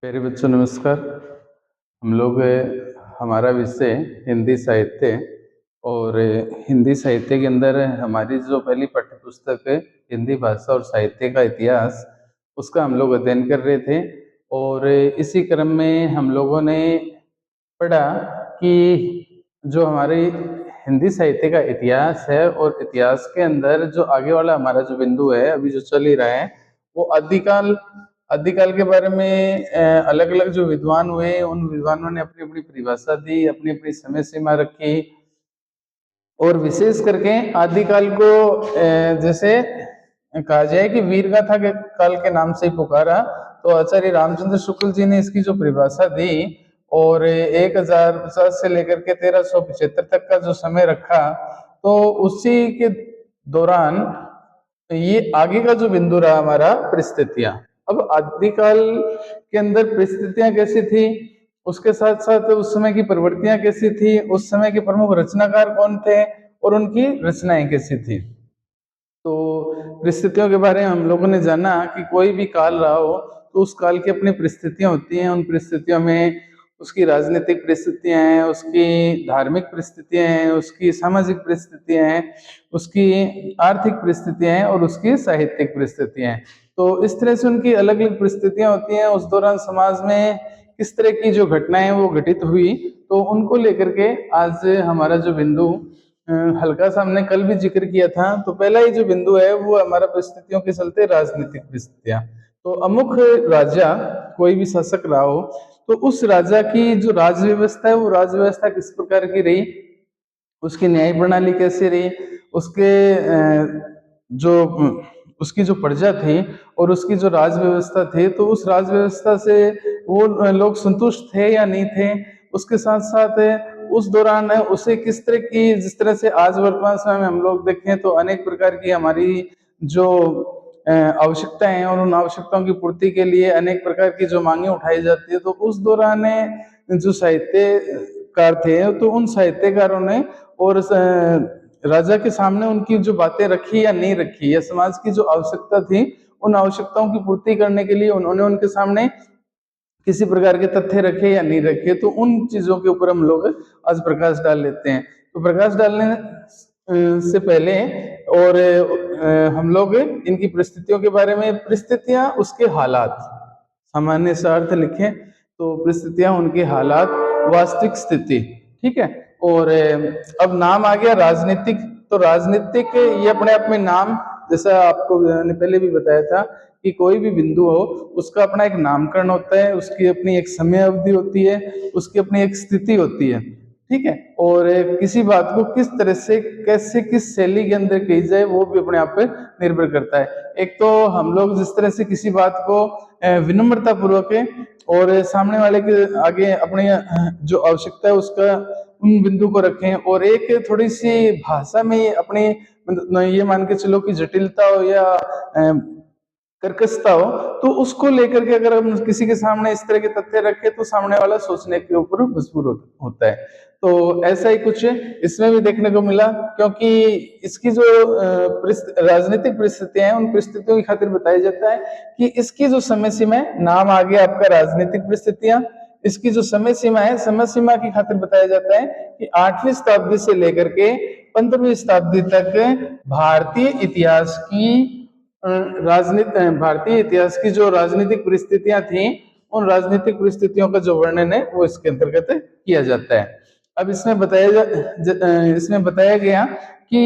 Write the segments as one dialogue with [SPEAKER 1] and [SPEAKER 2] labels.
[SPEAKER 1] प्यारे बच्चों नमस्कार। हम लोग हमारा विषय हिंदी साहित्य और हिंदी साहित्य के अंदर हमारी जो पहली पाठ्य पुस्तक है हिंदी भाषा और साहित्य का इतिहास, उसका हम लोग अध्ययन कर रहे थे। और इसी क्रम में हम लोगों ने पढ़ा कि जो हमारे हिंदी साहित्य का इतिहास है और इतिहास के अंदर जो आगे वाला हमारा जो बिंदु है अभी जो चल ही रहा है वो आदिकाल आदिकाल के बारे में अलग अलग जो विद्वान हुए उन विद्वानों ने अपनी अपनी परिभाषा दी, अपनी अपनी समय सीमा रखी। और विशेष करके आदिकाल को जैसे कहा जाए कि वीर गाथा के काल के नाम से ही पुकारा, तो आचार्य रामचंद्र शुक्ल जी ने इसकी जो परिभाषा दी और 1050 से लेकर के 1375 तक का जो समय रखा, तो उसी के दौरान ये आगे का जो बिंदु रहा हमारा परिस्थितियां। अब आदिकाल के अंदर परिस्थितियां कैसी थी, उसके साथ साथ उस समय की प्रवृत्तियां कैसी थी, उस समय के प्रमुख रचनाकार कौन थे और उनकी रचनाएं कैसी थी। तो परिस्थितियों के बारे में हम लोगों ने जाना कि कोई भी काल रहा हो तो उस काल की अपनी परिस्थितियां होती हैं। उन परिस्थितियों में उसकी राजनीतिक परिस्थितियां हैं, उसकी धार्मिक परिस्थितियां हैं, उसकी सामाजिक परिस्थितियां हैं, उसकी आर्थिक परिस्थितियां हैं और उसकी साहित्यिक परिस्थितियां हैं। तो इस तरह से उनकी अलग अलग परिस्थितियां होती हैं। उस दौरान समाज में किस तरह की जो घटनाएं वो घटित हुई, तो उनको लेकर के आज हमारा जो बिंदु हल्का सा हमने कल भी जिक्र किया था। तो पहला ही जो बिंदु है वो हमारा परिस्थितियों के चलते राजनीतिक परिस्थितियां। तो अमुक राजा कोई भी शासक रहा हो तो उस राजा की जो राज व्यवस्था है वो राज व्यवस्था किस प्रकार की रही, उसकी न्याय प्रणाली कैसी रही, उसके जो उसकी जो प्रजा थी और उसकी जो राज व्यवस्था थी, तो उस राज व्यवस्था से वो लोग संतुष्ट थे या नहीं थे। उसके साथ साथ उस दौरान उसे किस तरह की, जिस तरह से आज वर्तमान समय में हम लोग देखें तो अनेक प्रकार की हमारी जो आवश्यकताएं हैं और उन आवश्यकताओं की पूर्ति के लिए अनेक प्रकार की जो मांगे उठाई जाती है, तो उस दौरान जो साहित्यकार थे तो उन साहित्यकारों ने और राजा के सामने उनकी जो बातें रखी या नहीं रखी या समाज की जो आवश्यकता थी उन आवश्यकताओं की पूर्ति करने के लिए उन्होंने उनके सामने किसी प्रकार के तथ्य रखे या नहीं रखे, तो उन चीजों के ऊपर हम लोग आज प्रकाश डाल लेते हैं। तो प्रकाश डालने से पहले और हम लोग इनकी परिस्थितियों के बारे में, परिस्थितियां उसके हालात, सामान्य सा अर्थ लिखें तो परिस्थितियां उनके हालात, वास्तविक स्थिति, ठीक है। और अब नाम आ गया राजनीतिक। तो राजनीतिक ये अपने आप में नाम, जैसा आपको मैंने पहले भी बताया था कि कोई भी बिंदु हो उसका अपना एक नामकरण होता है, उसकी अपनी एक समय अवधि होती है, उसकी अपनी एक स्थिति होती है, ठीक है। और किसी बात को किस तरह से, कैसे, किस शैली के अंदर कही जाए वो भी अपने आप पर निर्भर करता है। एक तो हम लोग जिस तरह से किसी बात को विनम्रता पूर्वक और सामने वाले के आगे अपनी जो आवश्यकता है उसका उन बिंदु को रखें, और एक थोड़ी सी भाषा में अपनी ये मान के चलो कि जटिलता हो या कर्कशता हो, तो उसको लेकर के अगर हम किसी के सामने इस तरह के तथ्य रखें तो सामने वाला सोचने के ऊपर मजबूर होता है। तो ऐसा ही कुछ इसमें भी देखने को मिला, क्योंकि इसकी जो राजनीतिक परिस्थितियां हैं उन परिस्थितियों की खातिर बताया जाता है कि इसकी जो समय सीमा है, नाम आ गया आपका राजनीतिक परिस्थितियां, इसकी जो समय सीमा है, समय सीमा की खातिर बताया जाता है कि 8वीं शताब्दी से लेकर के 15वीं शताब्दी तक भारतीय इतिहास की भारतीय इतिहास की जो राजनीतिक परिस्थितियां थी उन राजनीतिक परिस्थितियों का जो वर्णन है वो इसके अंतर्गत किया जाता है। अब इसमें बताया गया कि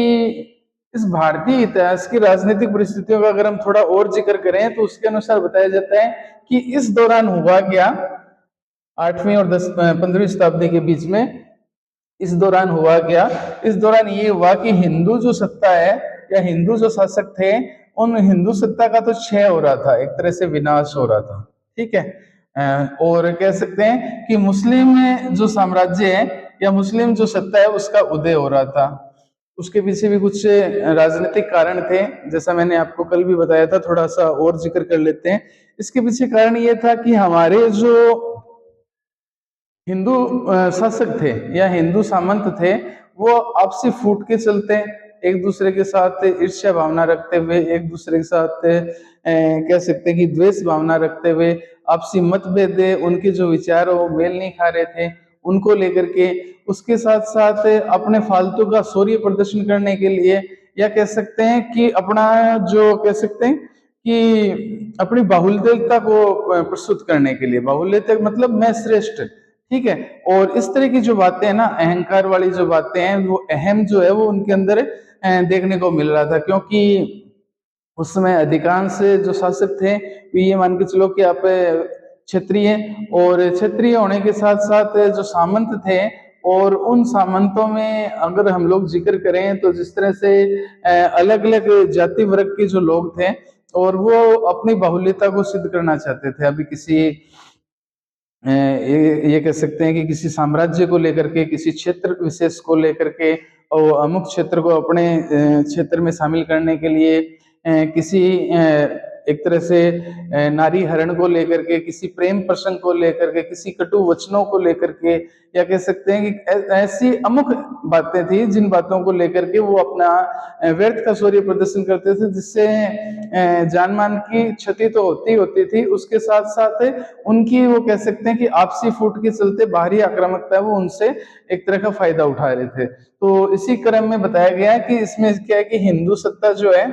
[SPEAKER 1] इस भारतीय इतिहास की राजनीतिक परिस्थितियों का अगर हम थोड़ा और जिक्र करें तो उसके अनुसार बताया जाता है कि इस दौरान हुआ क्या, 8वीं और 15वीं शताब्दी के बीच में इस दौरान हुआ क्या। इस दौरान ये हुआ कि हिंदू जो सत्ता है या हिंदू जो शासक थे उन हिंदू सत्ता का तो क्षय हो रहा था, एक तरह से विनाश हो रहा था, ठीक है। और कह सकते हैं कि मुस्लिम जो साम्राज्य है या मुस्लिम जो सत्ता है उसका उदय हो रहा था। उसके पीछे भी कुछ राजनीतिक कारण थे, जैसा मैंने आपको कल भी बताया था, थोड़ा सा और जिक्र कर लेते हैं। इसके पीछे कारण ये था कि हमारे जो हिंदू शासक थे या हिंदू सामंत थे वो आपसी फूट के चलते, एक दूसरे के साथ ईर्ष्या भावना रखते हुए, एक दूसरे के साथ कह सकते हैं कि द्वेष भावना रखते हुए, आपसी मतभेद है, उनके जो विचार है वो मेल नहीं खा रहे थे, उनको लेकर के, उसके साथ साथ अपने फालतू का शौर्य प्रदर्शन करने के लिए, या कह सकते हैं कि अपना जो कह सकते हैं कि अपनी बाहुल्यता को प्रस्तुत करने के लिए, बाहुल्यता मतलब मैं श्रेष्ठ, ठीक है। और इस तरह की जो बातें हैं ना, अहंकार वाली जो बातें हैं, वो अहम जो है वो उनके अंदर देखने को मिल रहा था, क्योंकि उस समय अधिकांश जो शासक थे वो ये मान के चलो कि आप क्षत्रिय, और क्षत्रिय होने के साथ साथ जो सामंत थे, और उन सामंतों में अगर हम लोग जिक्र करें तो जिस तरह से अलग अलग जाति वर्ग के जो लोग थे, और वो अपनी बाहुल्यता को सिद्ध करना चाहते थे। अभी किसी ये कह सकते हैं कि किसी साम्राज्य को लेकर के, किसी क्षेत्र विशेष को लेकर के, और अमुक क्षेत्र को अपने क्षेत्र में शामिल करने के लिए, किसी एक तरह से नारी हरण को लेकर के, किसी प्रेम प्रसंग को लेकर के, किसी कटु वचनों को लेकर के, या कह सकते हैं कि ऐसी अमुक बातें थी जिन बातों को लेकर के वो अपना व्यर्थ का शौर्य प्रदर्शन करते थे, जिससे जान मान की क्षति तो होती थी, उसके साथ साथ उनकी वो कह सकते हैं कि आपसी फूट के चलते बाहरी आक्रामकता वो उनसे एक तरह का फायदा उठा रहे थे। तो इसी क्रम में बताया गया है कि इसमें क्या है कि हिंदू सत्ता जो है,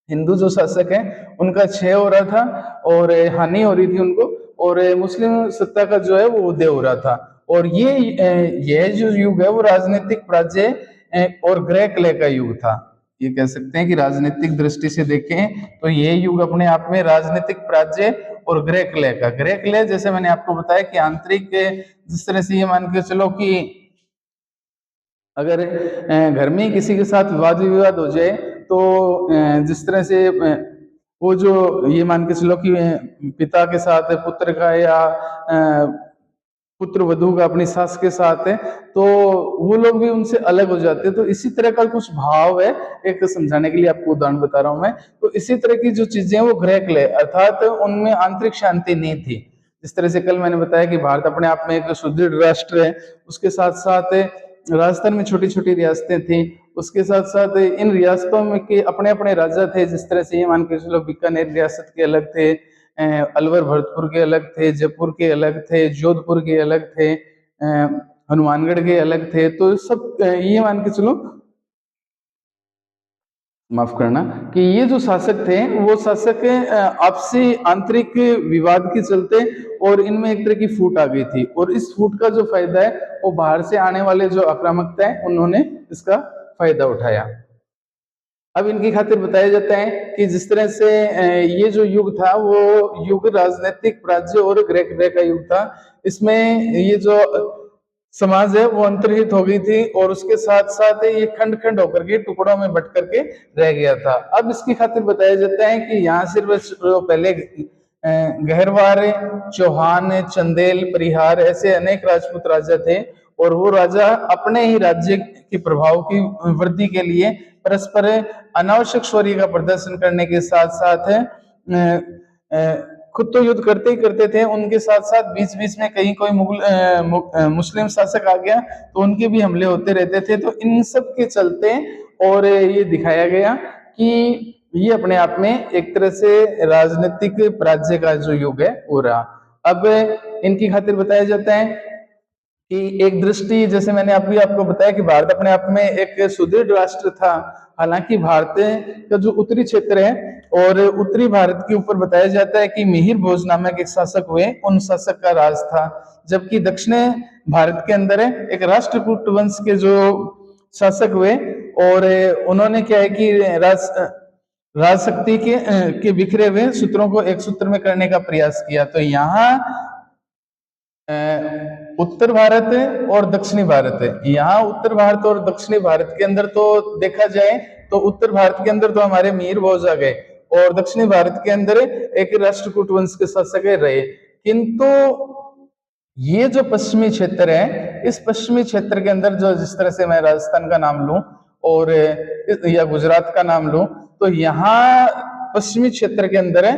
[SPEAKER 1] हिंदू जो शासक है उनका क्षय हो रहा था और हानि हो रही थी उनको, और मुस्लिम सत्ता का जो है वो उदय हो रहा था। और ये जो युग है वो राजनीतिक पराजय और ग्रह कलह का युग था। ये कह सकते हैं कि राजनीतिक दृष्टि से देखें तो ये युग अपने आप में राजनीतिक पराजय और ग्रह कलह का, ग्रह कलह जैसे मैंने आपको बताया कि आंतरिक, जिस तरह से ये मान के चलो कि अगर घर में किसी के साथ वाद विवाद हो जाए तो जिस तरह से वो जो ये मान के चलो कि पिता के साथ पुत्र का, या पुत्र वधू का अपनी सास के साथ है, तो वो लोग भी उनसे अलग हो जाते हैं। तो इसी तरह का कुछ भाव है, एक समझाने के लिए आपको उदाहरण बता रहा हूं मैं। तो इसी तरह की जो चीजें वो ग्रह कलह, अर्थात उनमें आंतरिक शांति नहीं थी। जिस तरह से कल मैंने बताया कि भारत अपने आप में एक सुदृढ़ राष्ट्र है, उसके साथ साथ राजस्थान में छोटी छोटी रियासतें थी, उसके साथ साथ इन रियासतों में के अपने अपने राजा थे। जिस तरह से ये मान के चलो बीकानेर रियासत के अलग थे, अलवर भरतपुर के अलग थे, जयपुर के अलग थे, जोधपुर के अलग थे, हनुमानगढ़ के अलग थे। तो सब ये मान के चलो, माफ करना, कि ये जो शासक थे वो शासक आपसी आंतरिक विवाद के चलते और इनमें एक तरह की फूट आ गई थी, और इस फूट का जो फायदा है वो बाहर से आने वाले जो आक्रामकता है उन्होंने इसका फायदा उठाया। अब इनकी खातिर बताया जाता है कि जिस तरह से ये जो युग था वो युग राजनीतिक पराजय और गृह कलह का युग था। इसमें ये जो समाज है वो अंतर्हित हो गई थी, और उसके साथ साथ ये खंड खंड होकर के टुकड़ों में बट करके रह गया था। अब इसकी खातिर बताया जाता है कि यहाँ सिर्फ जो पहले गहरवार, चौहान, चंदेल, परिहार ऐसे अनेक राजपूत राजा थे, और वो राजा अपने ही राज्य के प्रभाव की वृद्धि के लिए परस्पर अनावश्यक शौर्य का प्रदर्शन करने के साथ साथ खुद तो युद्ध करते ही करते थे, उनके साथ साथ बीच बीच में कहीं कोई मुस्लिम शासक आ गया तो उनके भी हमले होते रहते थे। तो इन सब के चलते और ये दिखाया गया कि ये अपने आप में एक तरह से राजनीतिक पराजय का जो युग है हो रहा। अब इनकी खातिर बताया जाता है कि एक दृष्टि, जैसे मैंने अभी आपको बताया कि भारत अपने आप में एक सुदृढ़ राष्ट्र था। हालांकि भारत का जो उत्तरी क्षेत्र है और उत्तरी भारत के ऊपर बताया जाता है कि मिहिर भोज नामक एक शासक हुए, उन शासक का राज था। जबकि दक्षिण भारत के अंदर एक राष्ट्रकूट वंश के जो शासक हुए, और उन्होंने क्या है कि राज शक्ति के बिखरे हुए सूत्रों को एक सूत्र में करने का प्रयास किया। तो यहाँ उत्तर भारत और दक्षिणी भारत है। यहाँ उत्तर भारत और दक्षिणी भारत के अंदर तो देखा जाए तो उत्तर भारत के अंदर तो हमारे मीर भोज आ गए, और दक्षिणी भारत के अंदर एक राष्ट्रकूट वंश के शासक रहे। किंतु ये जो पश्चिमी क्षेत्र है, इस पश्चिमी क्षेत्र के अंदर जो, जिस तरह से मैं राजस्थान का नाम लूं और या गुजरात का नाम लूं, तो यहाँ पश्चिमी क्षेत्र के अंदर है,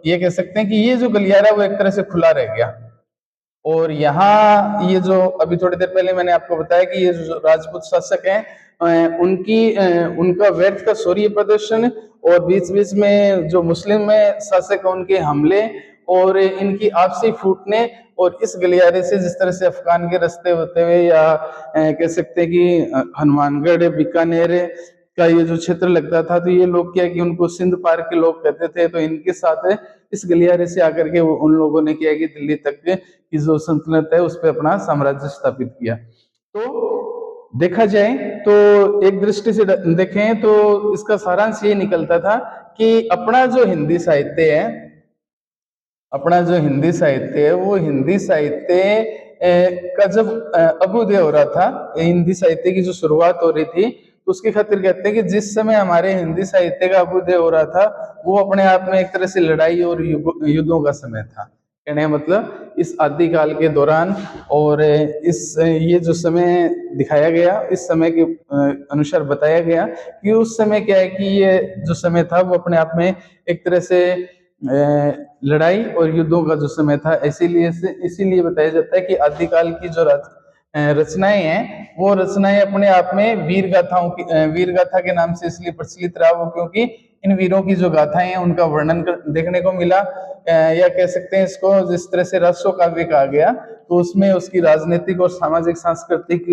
[SPEAKER 1] ये कह सकते हैं कि ये जो गलियारा वो एक तरह से खुला रह गया। और यहाँ ये जो अभी थोड़ी देर पहले मैंने आपको बताया कि ये जो राजपूत शासक हैं, उनका व्यर्थ का शौर्य प्रदर्शन और बीच बीच में जो मुस्लिम शासक हैं उनके हमले और इनकी आपसी फूटने, और इस गलियारे से जिस तरह से अफगान के रास्ते होते हुए या कह सकते हैं कि हनुमानगढ़ बीकानेर का ये जो क्षेत्र लगता था, तो ये लोग क्या है कि उनको सिंध पार के लोग कहते थे, तो इनके साथ इस गलियारे से आकर के उन लोगों ने क्या है कि दिल्ली तक की जो सल्तनत है उस पर अपना साम्राज्य स्थापित किया। तो देखा जाए तो एक दृष्टि से देखें तो इसका सारांश ये निकलता था कि अपना जो हिंदी साहित्य है, अपना जो हिंदी साहित्य है वो हिंदी साहित्य का जब अभ्युदय हो रहा था, हिंदी साहित्य की जो शुरुआत हो रही थी, तो उसकी खातिर कहते हैं कि जिस समय हमारे हिंदी साहित्य का अभ्युदय हो रहा था वो अपने आप में एक तरह से लड़ाई और युद्धों का समय था। कहने का मतलब इस आदिकाल के दौरान और इस ये जो समय दिखाया गया, इस समय के अनुसार बताया गया कि उस समय क्या है कि ये जो समय था वो अपने आप में एक तरह से लड़ाई और युद्धों का जो समय था, इसीलिए बताया जाता है कि आदिकाल की जो रचनाएं हैं वो रचनाएं अपने आप में वीर गाथाओं की, वीर गाथा के नाम से इसलिए प्रचलित रहा वो क्योंकि इन वीरों की जो गाथाएं हैं उनका वर्णन देखने को मिला, या कह सकते हैं इसको जिस तरह से रसो काव्य कहा गया, तो उसमें उसकी राजनीतिक और सामाजिक सांस्कृतिक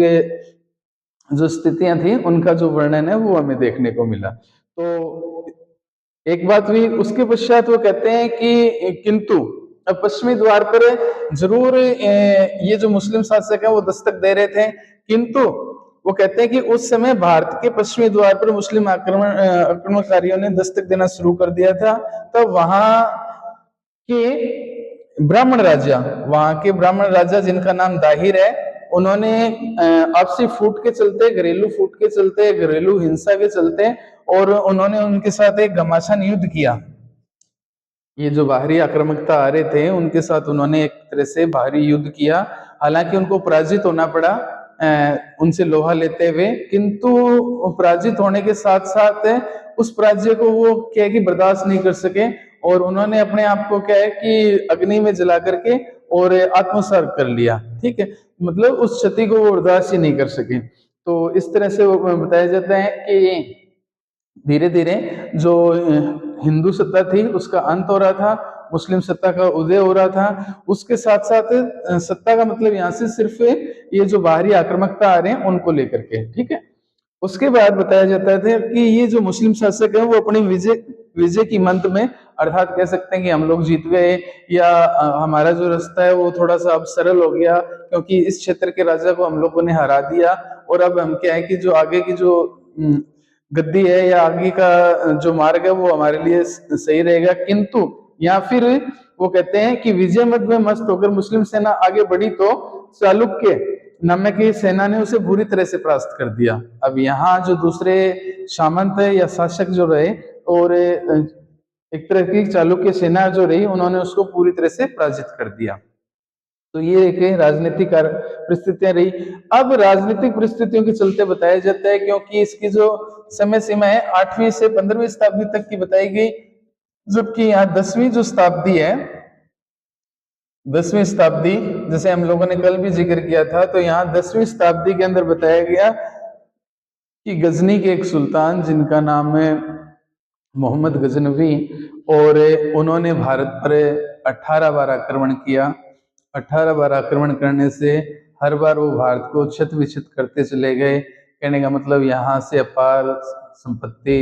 [SPEAKER 1] जो स्थितियां थी उनका जो वर्णन है वो हमें देखने को मिला। तो एक बात हुई, उसके पश्चात वो कहते हैं कि किंतु अब पश्चिमी द्वार पर जरूर ये जो मुस्लिम शासक है वो दस्तक दे रहे थे, किंतु वो कहते हैं कि उस समय भारत के पश्चिमी द्वार पर मुस्लिम आक्रमणकारियों ने दस्तक देना शुरू कर दिया था। तब वहां के वहां के ब्राह्मण राजा जिनका नाम दाहिर है, उन्होंने आपसी फूट के चलते, घरेलू फूट के चलते, घरेलू हिंसा के चलते, और उन्होंने उनके साथ एक घमासान युद्ध किया। ये जो बाहरी आक्रामकता आ रहे थे उनके साथ उन्होंने एक तरह से बाहरी युद्ध किया, हालांकि उनको पराजित होना पड़ा उनसे लोहा लेते हुए, किंतु पराजित होने के साथ साथ उस पराजय को वो क्या है कि बर्दाश्त नहीं कर सके, और उन्होंने अपने आप को क्या है कि अग्नि में जला करके और आत्मसर्ग कर लिया। ठीक है, मतलब उस क्षति को वो बर्दाश्त ही नहीं कर सके। तो इस तरह से बताया जाता है कि धीरे धीरे जो हिंदू सत्ता थी उसका अंत हो रहा था, मुस्लिम सत्ता का उदय हो रहा था। उसके साथ साथ सत्ता का मतलब यहाँ से सिर्फ ये जो बाहरी आक्रामकता आ रहे हैं उनको लेकर के, ठीक है। उसके बाद बताया जाता था कि ये जो मुस्लिम शासक है वो अपनी विजय विजय की मंत्र में, अर्थात कह सकते हैं कि हम लोग जीत गए, या हमारा जो रास्ता है वो थोड़ा सा अब सरल हो गया क्योंकि इस क्षेत्र के राजा को हम लोगों ने हरा दिया, और अब हम क्या है कि जो आगे की जो गद्दी है या आगे का जो मार्ग है वो हमारे लिए सही रहेगा। किंतु या फिर वो कहते हैं कि विजय मद में मस्त होकर मुस्लिम सेना आगे बढ़ी तो चालुक्य नामक की सेना ने उसे बुरी तरह से परास्त कर दिया। अब यहाँ जो दूसरे सामंत या शासक जो रहे और एक तरह की चालुक्य सेना जो रही, उन्होंने उसको पूरी तरह से पराजित कर दिया। तो ये एक राजनीतिक परिस्थितियां रही। अब राजनीतिक परिस्थितियों के चलते बताया जाता है, क्योंकि इसकी जो समय सीमा है 8वीं से 15वीं शताब्दी तक की बताई गई, जबकि यहाँ 10वीं जो शताब्दी है, 10वीं शताब्दी जैसे हम लोगों ने कल भी जिक्र किया था, तो यहाँ 10वीं शताब्दी के अंदर बताया गया कि गजनी के एक सुल्तान जिनका नाम है मोहम्मद गजनवी, और उन्होंने भारत पर 18 बार आक्रमण किया। 18 बार आक्रमण करने से हर बार वो भारत को क्षत विक्षत करते चले गए। कहने का मतलब यहाँ से अपार संपत्ति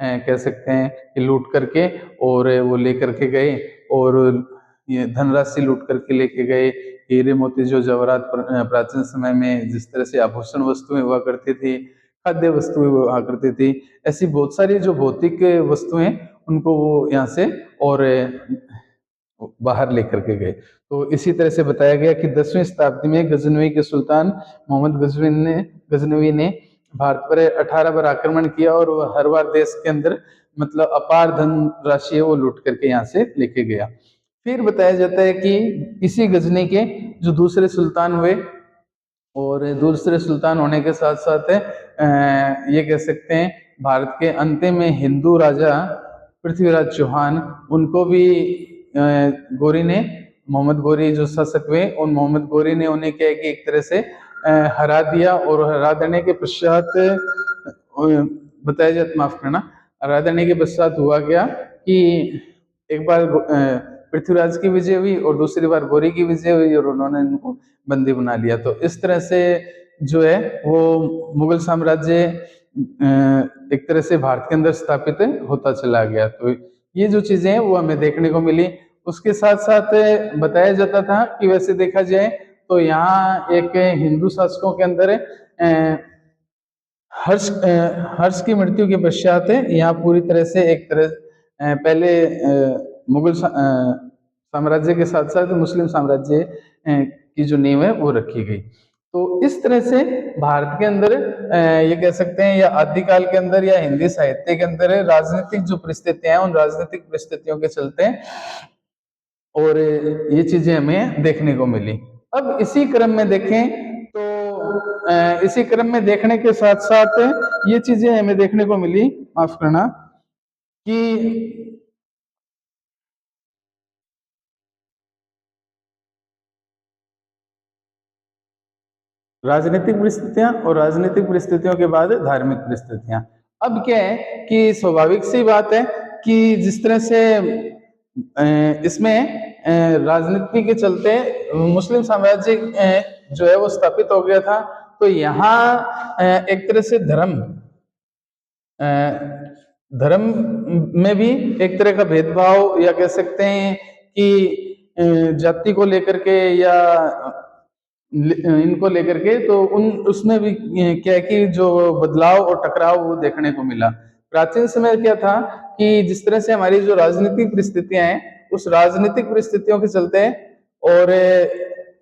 [SPEAKER 1] कह सकते हैं कि लूट करके और वो लेकर के गए, और ये धनराशि लूट करके लेके गए। हीरे मोती जो जवाहरात प्राचीन समय में जिस तरह से आभूषण वस्तुएं हुआ करती थी, खाद्य वस्तुएं हुआ करती थी, ऐसी बहुत सारी जो भौतिक वस्तुएं उनको वो यहाँ से और बाहर लेकर के गए। तो इसी तरह से बताया गया कि 10वीं शताब्दी में गजनवी के सुल्तान मोहम्मद गजनवी ने भारत पर 18 बार आक्रमण किया, और वह हर बार देश के अंदर मतलब अपार धन राशि है वो लूट करके यहाँ से लेके गया। फिर बताया जाता है कि इसी गजनी के जो दूसरे सुल्तान हुए, और दूसरे सुल्तान होने के साथ साथ ये कह सकते हैं भारत के अंतिम में हिंदू राजा पृथ्वीराज चौहान, उनको भी गौरी ने मोहम्मद गोरी जो शासक हुए, उन मोहम्मद गोरी ने उन्हें क्या है कि एक तरह से हरा दिया, और हरा देने के पश्चात बताया जाता, माफ करना, हरा देने के पश्चात हुआ क्या कि एक बार पृथ्वीराज की विजय हुई और दूसरी बार गोरी की विजय हुई, और उन्होंने इनको बंदी बना लिया। तो इस तरह से जो है वो मुगल साम्राज्य एक तरह से भारत के अंदर स्थापित होता चला गया। तो ये जो चीजें हैं वो हमें देखने को मिली। उसके साथ साथ बताया जाता था कि वैसे देखा जाए तो यहाँ एक हिंदू शासकों के अंदर हर्ष की मृत्यु के पश्चात यहाँ पूरी तरह से एक तरह पहले मुगल साम्राज्य के साथ साथ मुस्लिम साम्राज्य की जो नींव है वो रखी गई। तो इस तरह से भारत के अंदर ये कह सकते हैं, या आदिकाल के अंदर या हिंदी साहित्य के अंदर राजनीतिक जो परिस्थितियां हैं, उन राजनीतिक परिस्थितियों के चलते और ये चीजें हमें देखने को मिली। अब इसी क्रम में देखें तो इसी क्रम में देखने के साथ साथ ये चीजें हमें देखने को मिली, माफ करना, कि राजनीतिक परिस्थितियां और राजनीतिक परिस्थितियों के बाद धार्मिक परिस्थितियां। अब क्या है कि स्वाभाविक सी बात है कि जिस तरह से इसमें राजनीति के चलते मुस्लिम साम्राज्य जो है वो स्थापित हो गया था। तो यहाँ एक तरह से धर्म में भी एक तरह का भेदभाव, या कह सकते हैं कि जाति को लेकर के या इनको लेकर के, तो उसमें भी क्या है कि जो बदलाव और टकराव वो देखने को मिला। प्राचीन समय क्या था कि जिस तरह से हमारी जो राजनीतिक परिस्थितियां हैं, उस राजनीतिक परिस्थितियों के चलते और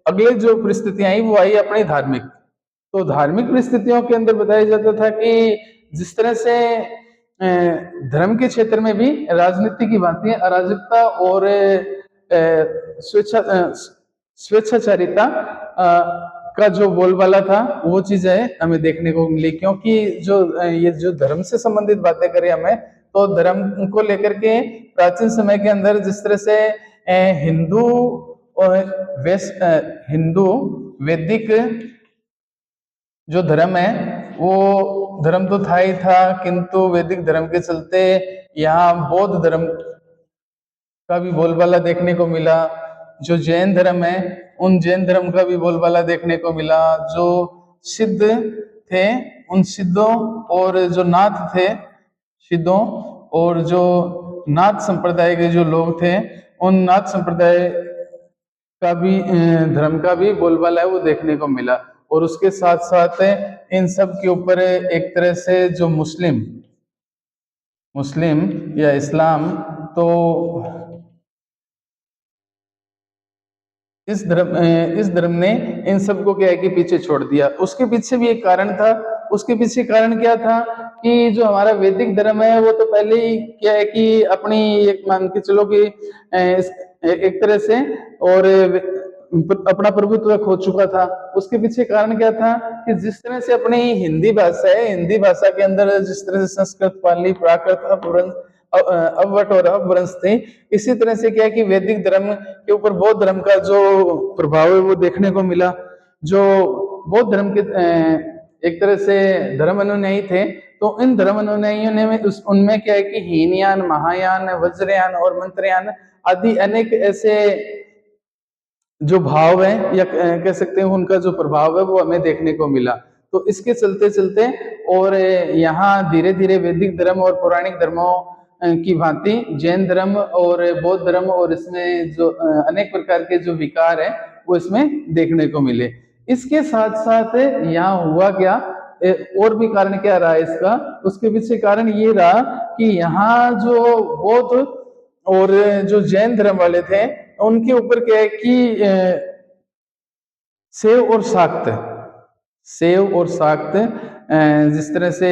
[SPEAKER 1] अगले जो परिस्थितियां आई वो आई अपनी धार्मिक। तो धार्मिक परिस्थितियों के अंदर बताया जाता था कि जिस तरह से धर्म के क्षेत्र में भी राजनीति की भांति अराजकता और स्वेच्छाचारिता का जो बोलबाला था, वो चीजें हमें देखने को मिली। क्योंकि जो ये जो धर्म से संबंधित बातें करें हमें, तो धर्म को लेकर के प्राचीन समय के अंदर जिस तरह से हिंदू और हिंदू वैदिक जो धर्म है वो धर्म तो था ही था, किंतु वैदिक धर्म के चलते यहाँ बौद्ध धर्म का भी बोलबाला देखने को मिला। जो जैन धर्म है, उन जैन धर्म का भी बोलबाला देखने को मिला। जो सिद्ध थे, उन सिद्धों और जो नाथ थे, सिद्धों और जो नाथ संप्रदाय के जो लोग थे, उन नाथ संप्रदाय का भी धर्म का भी बोलबाला है वो देखने को मिला। और उसके साथ साथ इन सब के ऊपर एक तरह से जो मुस्लिम या इस्लाम, तो इस धर्म ने इन सबको क्या है कि पीछे छोड़ दिया। उसके पीछे भी एक कारण था। उसके पीछे कारण क्या था कि जो हमारा वैदिक धर्म है वो तो पहले ही क्या है कि अपनी एक मान के चलो कि एक तरह से और अपना प्रभुत्व खो चुका था। उसके पीछे कारण क्या था कि जिस तरह से अपनी हिंदी भाषा है, हिंदी भाषा के अंदर जिस तरह से संस्कृत, पाली, प्राकृत, अवट और अपभ्रंश थे, इसी तरह से क्या है कि वैदिक धर्म के ऊपर बौद्ध धर्म का जो प्रभाव है वो देखने को मिला। जो बौद्ध धर्म के एक तरह से धर्म अनुयायी थे, तो इन धर्म अनुयायियों ने उनमें क्या है कि हीनयान, महायान, वज्रयान और मंत्रयान आदि अनेक ऐसे जो भाव है, या कह सकते हैं उनका जो प्रभाव है वो हमें देखने को मिला। तो इसके चलते चलते और यहाँ धीरे धीरे वैदिक धर्म और पौराणिक धर्मों की भांति जैन धर्म और बौद्ध धर्म और इसमें जो अनेक प्रकार के जो विकार है वो इसमें देखने को मिले। इसके साथ साथ यहाँ हुआ क्या, और भी कारण क्या रहा इसका, उसके पीछे कारण ये रहा कि यहाँ जो बौद्ध और जो जैन धर्म वाले थे, उनके ऊपर क्या है कि सेव और शाक्त जिस तरह से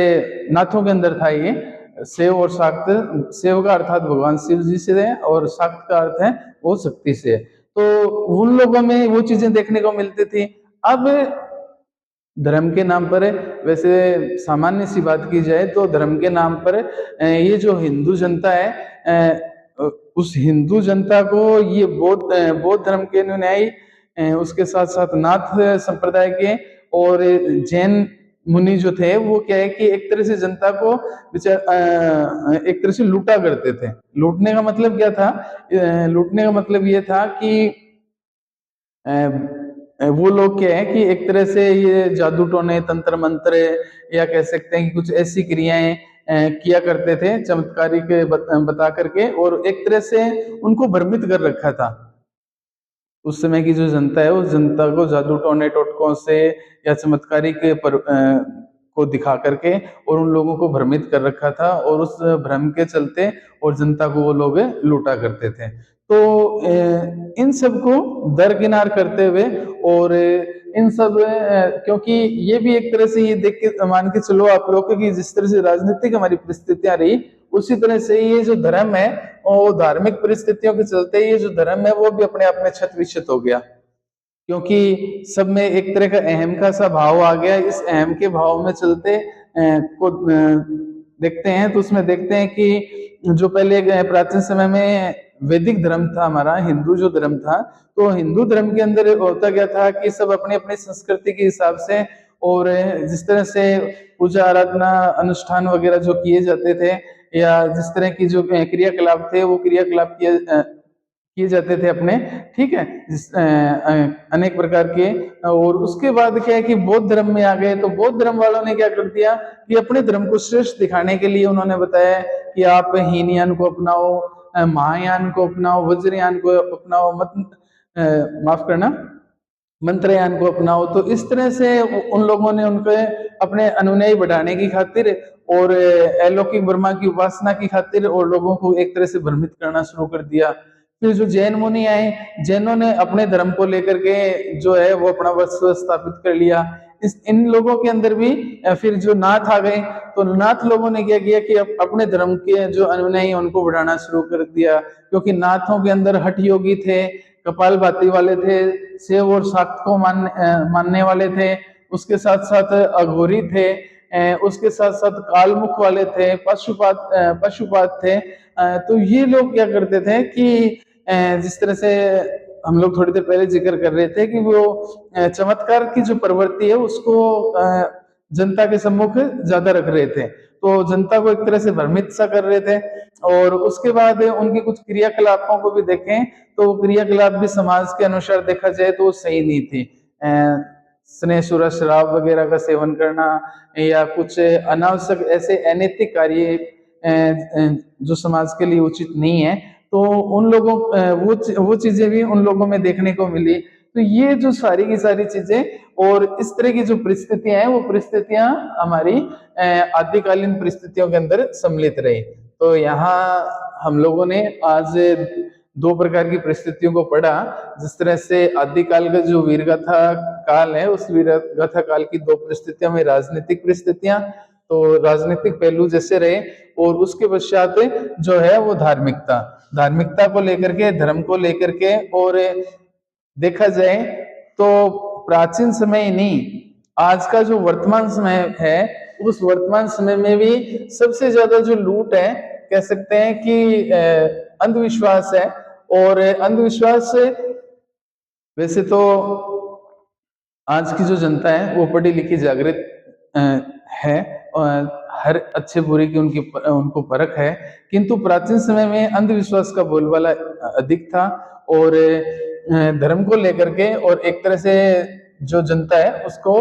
[SPEAKER 1] नाथों के अंदर था, ये सेव और शाक्त, सेव का अर्थात भगवान शिव जी से है और शाक्त का अर्थ है वो शक्ति से। तो उन लोगों में वो चीजें देखने को मिलती थी। अब धर्म के नाम पर, वैसे सामान्य सी बात की जाए तो धर्म के नाम पर ये जो हिंदू जनता है उस हिंदू जनता को ये बौद्ध धर्म के अनुयायी, उसके साथ साथ नाथ संप्रदाय के और जैन मुनि जो थे, वो क्या है कि एक तरह से जनता को एक तरह से लूटा करते थे। लूटने का मतलब क्या था? लूटने का मतलब ये था कि वो लोग क्या है कि एक तरह से ये जादू टोने, तंत्र मंत्र, या कह सकते हैं कि कुछ ऐसी क्रियाएं किया करते थे चमत्कारिक बता करके, और एक तरह से उनको भ्रमित कर रखा था। उस समय की जो जनता है, उस जनता को जादू टोने टोटकों से या चमत्कारिक को दिखा करके और उन लोगों को भ्रमित कर रखा था, और उस भ्रम के चलते और जनता को वो लोग लूटा करते थे। तो इन सब को दरकिनार करते हुए, और इन सब क्योंकि ये भी एक तरह से ये देख के मान के चलो आप लोग कि जिस तरह से राजनीतिक हमारी परिस्थितियां रही, उसी तरह से ये जो धर्म है, और धार्मिक परिस्थितियों के चलते ये जो धर्म है वो भी अपने आप में छत विक्षत हो गया, क्योंकि सब में एक तरह का अहम का सा भाव आ गया। इस अहम के भाव में चलते को देखते हैं, तो उसमें देखते हैं कि जो पहले प्राचीन समय में वैदिक धर्म था, हमारा हिंदू जो धर्म था, तो हिंदू धर्म के अंदर होता क्या था कि सब अपने अपने संस्कृति के हिसाब से, और जिस तरह से पूजा आराधना अनुष्ठान वगैरह जो किए जाते थे, या जिस तरह की जो क्रियाकलाप थे, वो क्रियाकलाप किए जाते थे अपने, ठीक है, अनेक प्रकार के। और उसके बाद क्या है कि बौद्ध धर्म में आ गए, तो बौद्ध धर्म वालों ने क्या कर दिया कि अपने धर्म को श्रेष्ठ दिखाने के लिए उन्होंने बताया कि आप हीनयान को अपनाओ, महायान को अपनाओ, वज्रयान को अपनाओ, मत माफ करना, मंत्रयान को अपनाओ। तो इस तरह से उन लोगों ने उनके अपने अनुयायी बढ़ाने की खातिर और अलौकिक ब्रह्मा की उपासना की खातिर और लोगों को एक तरह से भ्रमित करना शुरू कर दिया। फिर जो जैन मुनि आए, जैनों ने अपने धर्म को लेकर के जो है वो अपना वर्चस्व स्थापित कर लिया। इस इन लोगों के अंदर भी फिर जो नाथ आ गए, तो नाथ लोगों ने क्या किया कि अपने धर्म के जो अनुयायी उनको बढ़ाना शुरू कर दिया, क्योंकि नाथों के अंदर हठ योगी थे, कपालभाति वाले थे, शिव और शाक्त को मानने वाले थे, उसके साथ साथ अघोरी थे, उसके साथ साथ कालमुख वाले थे, पशुपात थे। तो ये लोग क्या करते थे कि जिस तरह से हम लोग थोड़ी देर पहले जिक्र कर रहे थे कि वो चमत्कार की जो प्रवृत्ति है उसको जनता के सम्मुख ज्यादा रख रहे थे, तो जनता को एक तरह से भ्रमित सा कर रहे थे। और उसके बाद उनकी कुछ क्रियाकलापों को भी देखें, तो वो क्रियाकलाप भी समाज के अनुसार देखा जाए तो सही नहीं थी। स्नेह सुरा शराब वगैरह का सेवन करना, या कुछ अनावश्यक ऐसे अनैतिक कार्य जो समाज के लिए उचित नहीं है, तो उन लोगों वो चीजें भी उन लोगों में देखने को मिली। तो ये जो सारी की सारी चीजें और इस तरह की जो परिस्थितियां हैं, वो परिस्थितियां हमारी आदिकालीन परिस्थितियों के अंदर सम्मिलित रही। तो यहाँ हम लोगों ने आज दो प्रकार की परिस्थितियों को पढ़ा। जिस तरह से आदिकाल का जो वीरगाथा काल है, उस वीरगाथा काल की दो परिस्थितियां में राजनीतिक परिस्थितियां, तो राजनीतिक पहलू जैसे रहे, और उसके पश्चात जो है वो धार्मिकता को लेकर के, धर्म को लेकर के। और देखा जाए तो प्राचीन समय ही नहीं, आज का जो वर्तमान समय है, उस वर्तमान समय में भी सबसे ज्यादा जो लूट है, कह सकते हैं कि अंधविश्वास है। और अंधविश्वास वैसे तो आज की जो जनता है वो पढ़ी लिखी जागृत है, और हर अच्छे बुरे की उनको परख है, किंतु प्राचीन समय में अंधविश्वास का बोलबाला अधिक था, और धर्म को लेकर के और एक तरह से जो जनता है उसको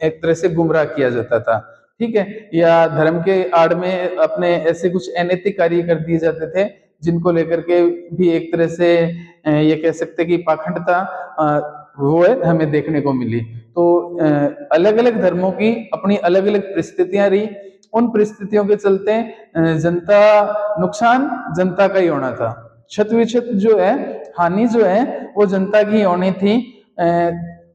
[SPEAKER 1] एक तरह से गुमराह किया जाता था, ठीक है, या धर्म के आड़ में अपने ऐसे कुछ अनैतिक कार्य कर दिए जाते थे, जिनको लेकर के भी एक तरह से ये कह सकते कि पाखंडता वो है हमें देखने को मिली। तो अलग अलग धर्मों की अपनी अलग अलग परिस्थितियां रही, उन परिस्थितियों के चलते जनता नुकसान जनता का ही होना था, क्षत विक्षत जो है, हानि जो है वो जनता की होनी थी।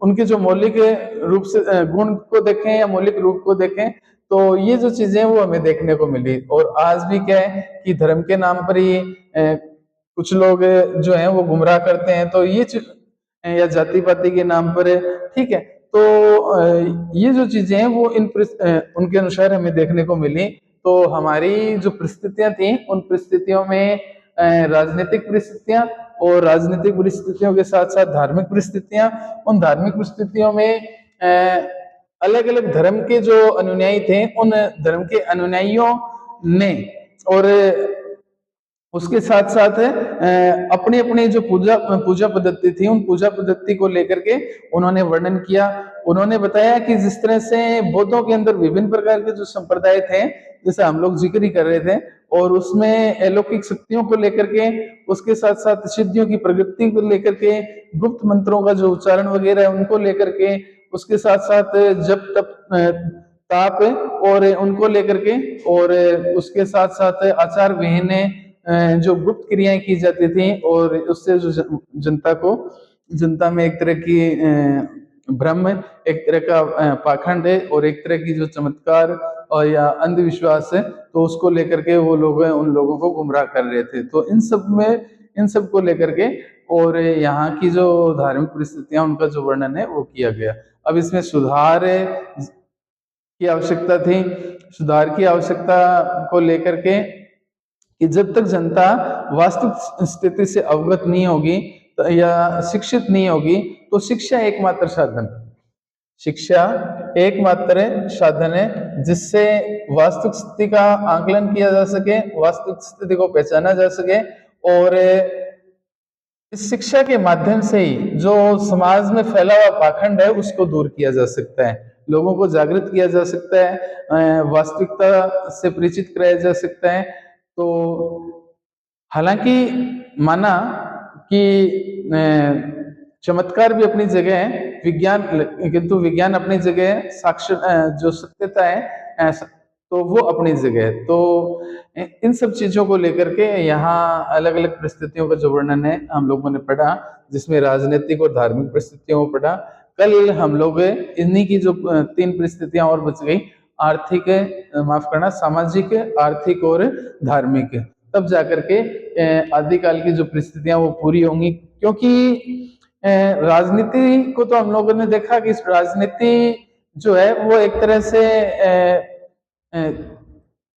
[SPEAKER 1] उनके जो मौलिक रूप से गुण को देखें या मौलिक रूप को देखें, तो ये जो चीजें वो हमें देखने को मिली। और आज भी क्या है कि धर्म के नाम पर ही कुछ लोग जो हैं वो गुमराह करते हैं, तो ये या जाति पाति के नाम पर है, ठीक है। तो ये जो चीजें हैं वो उनके अनुसार हमें देखने को मिली। तो हमारी जो परिस्थितियां थी, उन परिस्थितियों में राजनीतिक परिस्थितियां, और राजनीतिक परिस्थितियों के साथ साथ धार्मिक परिस्थितियां। उन धार्मिक परिस्थितियों में अलग अलग धर्म के जो अनुयायी थे, उन धर्म के अनुयायियों ने और उसके साथ साथ अपनी अपनी जो पूजा पूजा पद्धति थी, उन पूजा पद्धति को लेकर के उन्होंने वर्णन किया। उन्होंने बताया कि जिस तरह से बौद्धों के अंदर विभिन्न प्रकार के जो संप्रदाय थे, जैसे हम लोग जिक्र ही कर रहे थे, और उसमें अलौकिक शक्तियों को लेकर के, उसके साथ साथ सिद्धियों की प्रगति को लेकर के, गुप्त मंत्रों का जो उच्चारण वगैरह है उनको लेकर के, उसके साथ साथ जब तप ताप और उनको लेकर के, और उसके साथ साथ आचार विहीन जो गुप्त क्रियाएं की जाती थी, और उससे जो जनता में एक तरह की भ्रम, एक तरह का पाखंड है, और एक तरह की जो चमत्कार और या अंधविश्वास है, तो उसको लेकर के वो लोग उन लोगों को गुमराह कर रहे थे। तो इन सब को लेकर के और यहाँ की जो धार्मिक परिस्थितियां, उनका जो वर्णन है वो किया गया। अब इसमें सुधार की आवश्यकता थी। सुधार की आवश्यकता को लेकर के कि जब तक जनता वास्तविक स्थिति से अवगत नहीं होगी या शिक्षित नहीं होगी, तो शिक्षा एकमात्र साधन है जिससे वास्तविक स्थिति का आकलन किया जा सके, वास्तविक स्थिति को पहचाना जा सके, और इस शिक्षा के माध्यम से ही जो समाज में फैला हुआ पाखंड है उसको दूर किया जा सकता है, लोगों को जागृत किया जा सकता है, वास्तविकता से परिचित कराया जा सकता है। तो हालांकि माना कि चमत्कार भी अपनी जगह है, किंतु विज्ञान अपनी जगह है, साक्ष्य जो सत्यता है तो वो अपनी जगह है। तो इन सब चीजों को लेकर के यहाँ अलग अलग परिस्थितियों का जो वर्णन है हम लोगों ने पढ़ा, जिसमें राजनीतिक और धार्मिक परिस्थितियों को पढ़ा। कल हम लोग इन्हीं की जो 3 परिस्थितियां और बच गई, आर्थिक, माफ करना, सामाजिक, आर्थिक और धार्मिक, तब जाकर के आदिकाल की जो परिस्थितियां वो पूरी होंगी। क्योंकि राजनीति को तो हम लोगों ने देखा कि राजनीति जो है वो एक तरह से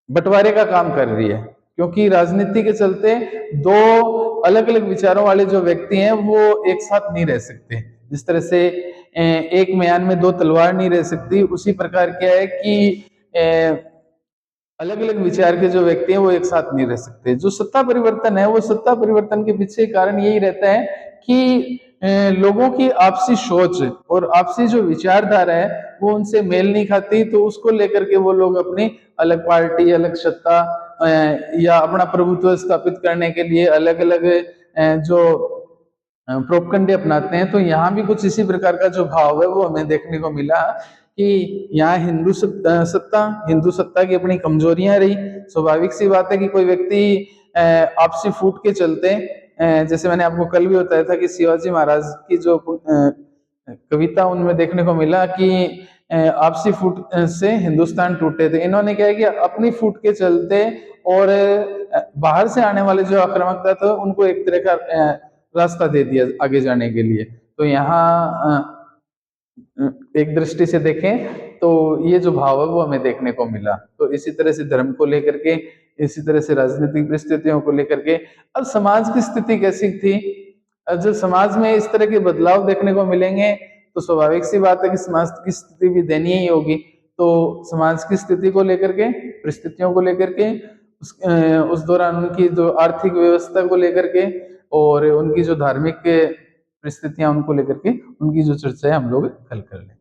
[SPEAKER 1] बंटवारे का काम कर रही है, क्योंकि राजनीति के चलते दो अलग अलग विचारों वाले जो व्यक्ति हैं वो एक साथ नहीं रह सकते। जिस तरह से एक म्यान में 2 तलवार नहीं रह सकती, उसी प्रकार क्या है कि अलग अलग विचार के जो व्यक्ति हैं वो एक साथ नहीं रह सकते। जो सत्ता परिवर्तन है, वो सत्ता परिवर्तन के पीछे कारण यही रहता है कि लोगों की आपसी सोच और आपसी जो विचारधारा है वो उनसे मेल नहीं खाती, तो उसको लेकर के वो लोग अपनी अलग पार्टी, अलग सत्ता या अपना प्रभुत्व स्थापित करने के लिए अलग अलग जो प्रोपगंडे अपनाते हैं। तो यहाँ भी कुछ इसी प्रकार का जो भाव है वो हमें देखने को मिला कि यहाँ हिंदू सत्ता की अपनी कमजोरियां रही। स्वाभाविक सी बात है कि कोई व्यक्ति आपसी फूट के चलते, जैसे मैंने आपको कल भी बताया था कि शिवाजी महाराज की जो कविता, उनमें देखने को मिला कि आपसी फूट से हिंदुस्तान टूटे थे। इन्होंने क्या है कि अपनी फूट के चलते और बाहर से आने वाले जो आक्रामकता थे उनको एक तरह का रास्ता दे दिया आगे जाने के लिए। तो यहाँ एक दृष्टि से देखें तो ये जो भाव है वो हमें देखने को मिला। तो इसी तरह से धर्म को लेकर के, इसी तरह से राजनीतिक परिस्थितियों को लेकर के, अब समाज की स्थिति कैसी थी, जब समाज में इस तरह के बदलाव देखने को मिलेंगे तो स्वाभाविक सी बात है कि समाज की स्थिति भी दयनीय ही होगी। तो समाज की स्थिति को लेकर के, परिस्थितियों को लेकर के, उस दौरान उनकी जो आर्थिक व्यवस्था को लेकर के और उनकी जो धार्मिक परिस्थितियां उनको लेकर के, उनकी जो चर्चा है हम लोग कल कर लें।